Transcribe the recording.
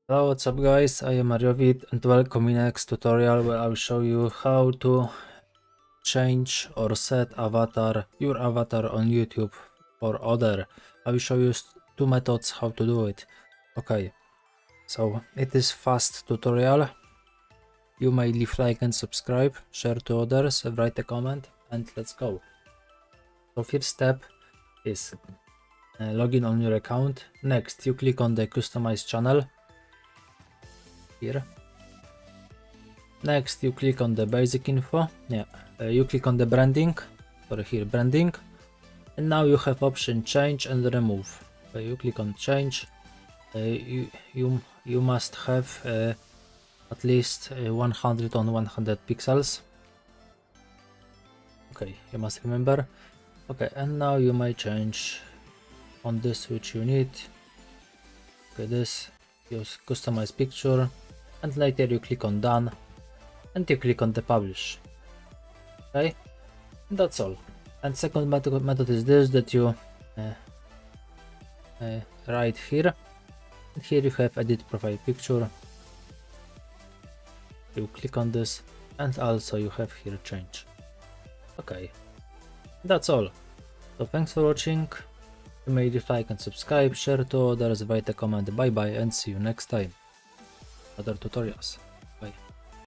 Hello, what's up guys, I am Mariovid and welcome in next tutorial where I will show you how to change or set your avatar on YouTube or other. I will show you two methods how to do it. Okay, so it is fast tutorial. You may leave like and subscribe, share to others, write a comment and let's go. So first step is login on your account. Next you click on the customize channel here. Next you click on the basic info, you click on the branding, branding, and now you have option change and remove. You click on change. You must have at least 100 on 100 pixels. Okay, you must remember. Okay, and now you may change on this which you need. Okay, this use customize picture, and later you click on done and you click on the publish. Okay, and that's all. And second method is this, that you right here, and here you have edit profile picture. You click on this and also you have here change. Okay, that's all. So thanks for watching. You may leave like and subscribe, share to others, write a comment. Bye bye and see you next time. Other tutorials.